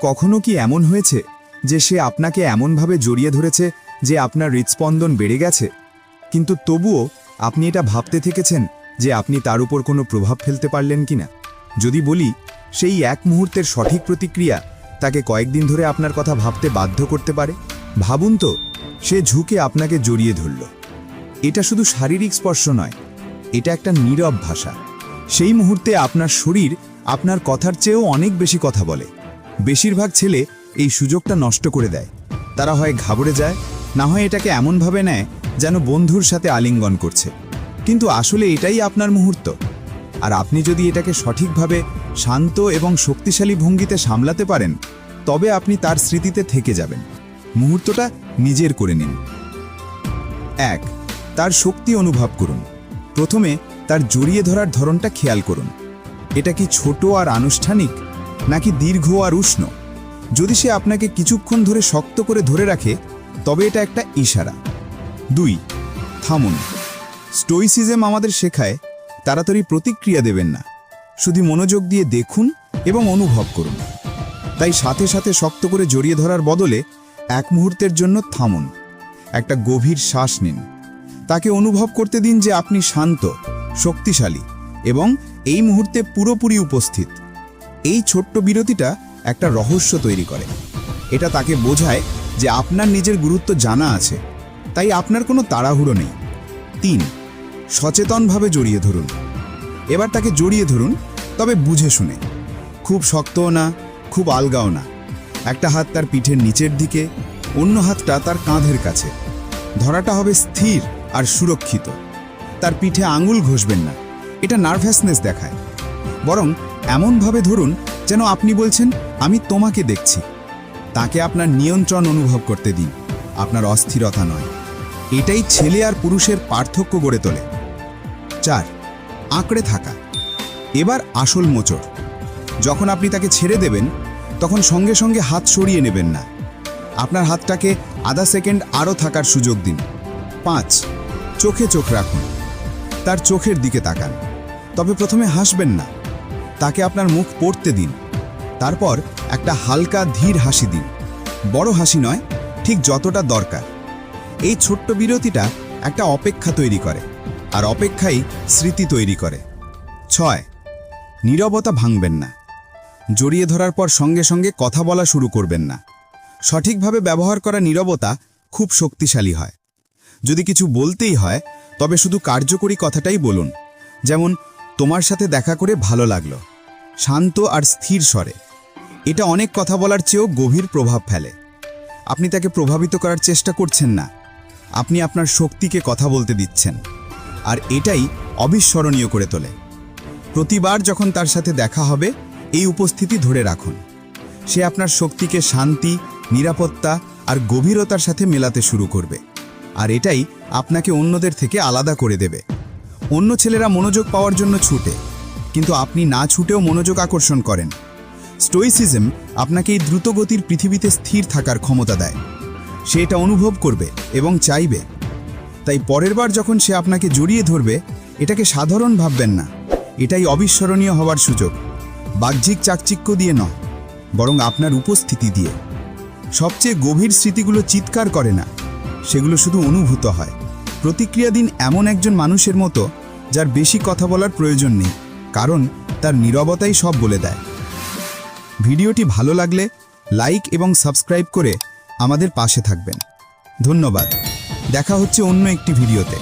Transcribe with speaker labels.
Speaker 1: কখনো কি এমন হয়েছে যে সে আপনাকে এমনভাবে জড়িয়ে ধরেছে যে আপনার হৃৎস্পন্দন বেড়ে গেছে, কিন্তু তবুও আপনি এটা ভাবতে থেকেছেন যে আপনি তার উপর কোনো প্রভাব ফেলতে পারলেন কিনা? যদি বলি, সেই এক মুহূর্তের সঠিক প্রতিক্রিয়া তাকে কয়েকদিন ধরে আপনার কথা ভাবতে বাধ্য করতে পারে। ভাবুন তো, সে ঝুঁকে আপনাকে জড়িয়ে ধরল। এটা শুধু শারীরিক স্পর্শ নয়, এটা একটা নীরব ভাষা। সেই মুহূর্তে আপনার শরীর আপনার কথার চেয়েও অনেক বেশি কথা বলে। বেশিরভাগ ছেলে এই সুযোগটা নষ্ট করে দেয়। তারা হয় ঘাবড়ে যায়, না হয় এটাকে এমনভাবে নেয় যেন বন্ধুর সাথে আলিঙ্গন করছে। কিন্তু আসলে এটাই আপনার মুহূর্ত। আর আপনি যদি এটাকে সঠিকভাবে শান্ত এবং শক্তিশালী ভঙ্গিতে সামলাতে পারেন, তবে আপনি তার স্মৃতিতে থেকে যাবেন। মুহূর্তটা নিজের করে নিন। 1. তার শক্তি অনুভব করুন। প্রথমে তার জড়িয়ে ধরার ধরনটা খেয়াল করুন। এটা কি ছোট আর আনুষ্ঠানিক, নাকি দীর্ঘ আর উষ্ণ? যদি সে আপনাকে কিছুক্ষণ ধরে শক্ত করে ধরে রাখে, তবে এটা একটা ইশারা। 2. থামুন। স্টোইসিজম আমাদের শেখায় তাড়াতাড়ি প্রতিক্রিয়া দেবেন না, শুধু মনোযোগ দিয়ে দেখুন এবং অনুভব করুন। তাই সাথে সাথে শক্ত করে জড়িয়ে ধরার বদলে এক মুহূর্তের জন্য থামুন। একটা গভীর শ্বাস নিন। তাকে অনুভব করতে দিন যে আপনি শান্ত, শক্তিশালী এবং এই মুহূর্তে পুরোপুরি উপস্থিত। এই ছোট্ট বিরতিটা একটা রহস্য তৈরি করে। এটা তাকে বোঝায় যে আপনার নিজের গুরুত্ব জানা আছে, তাই আপনার কোনো তাড়াহুড়ো নেই। 3. সচেতনভাবে জড়িয়ে ধরুন। এবার তাকে জড়িয়ে ধরুন, তবে বুঝে শুনে। খুব শক্তও না, খুব আলগাও না। একটা হাত তার পিঠের নিচের দিকে, অন্য হাতটা তার কাঁধের কাছে। ধরাটা হবে স্থির আর সুরক্ষিত। তার পিঠে আঙুল ঘষবেন না, এটা নার্ভাসনেস দেখায়। বরং এমনভাবে ধরুন যেন আপনি বলছেন, আমি তোমাকে দেখছি। তাকে আপনার নিয়ন্ত্রণ অনুভব করতে দিন, আপনার অস্থিরতা নয়। এটাই ছেলে আর পুরুষের পার্থক্য গড়ে তোলে। 4. আঁকড়ে থাকা। এবার আসল মোচড়। যখন আপনি তাকে ছেড়ে দেবেন, তখন সঙ্গে সঙ্গে হাত সরিয়ে নেবেন না। আপনার হাতটাকে আধা সেকেন্ড আরও থাকার সুযোগ দিন। 5. চোখে চোখ রাখুন। তার চোখের দিকে তাকান, তবে প্রথমে হাসবেন না। তাকে আপনার মুখ পড়তে দিন। তারপর একটা হালকা ধীর হাসি দিন। বড় হাসি নয়, ঠিক যতটা দরকার। এই ছোট্ট বিরতিটা একটা অপেক্ষা তৈরি করে, আর অপেক্ষাই স্মৃতি তৈরি করে। 6. নীরবতা ভাঙবেন না। জড়িয়ে ধরার পর সঙ্গে সঙ্গে কথা বলা শুরু করবেন না। সঠিকভাবে ব্যবহার করা নীরবতা খুব শক্তিশালী হয়। যদি কিছু বলতেই হয়, তবে শুধু কার্যকরী কথাটাই বলুন। যেমন, তোমার সাথে দেখা করে ভালো লাগলো। শান্ত আর স্থির স্বরে। এটা অনেক কথা বলার চেয়েও গভীর প্রভাব ফেলে। আপনি তাকে প্রভাবিত করার চেষ্টা করছেন না, আপনি আপনার শক্তিকে কথা বলতে দিচ্ছেন। আর এটাই অবিস্মরণীয় করে তোলে। প্রতিবার যখন তার সাথে দেখা হবে, এই উপস্থিতি ধরে রাখুন। সে আপনার শক্তিকে শান্তি, নিরাপত্তা আর গভীরতার সাথে মেলাতে শুরু করবে। আর এটাই আপনাকে অন্যদের থেকে আলাদা করে দেবে। অন্য ছেলেরা মনোযোগ পাওয়ার জন্য ছুটে, কিন্তু আপনি না ছুটেও মনোযোগ আকর্ষণ করেন। স্টোইসিজম আপনাকে এই দ্রুতগতির পৃথিবীতে স্থির থাকার ক্ষমতা দেয়। সে এটা অনুভব করবে এবং চাইবে। তাই পরের বার যখন সে আপনাকে জড়িয়ে ধরবে, এটাকে সাধারণ ভাববেন না। এটাই অবিস্মরণীয় হওয়ার সুযোগ। বাহ্যিক চাকচিক্য দিয়ে নয়, বরং আপনার উপস্থিতি দিয়ে। সবচেয়ে গভীর স্মৃতিগুলো চিৎকার করে না, সেগুলো শুধু অনুভূত হয়। প্রতিক্রিয়া দিন এমন একজন মানুষের মতো, যার বেশি কথা বলার প্রয়োজন নেই, কারণ তার নীরবতাই সব বলে দেয়। ভিডিওটি ভালো লাগলে লাইক এবং সাবস্ক্রাইব করে আমাদের পাশে থাকবেন। ধন্যবাদ। দেখা হচ্ছে অন্য একটি ভিডিওতে।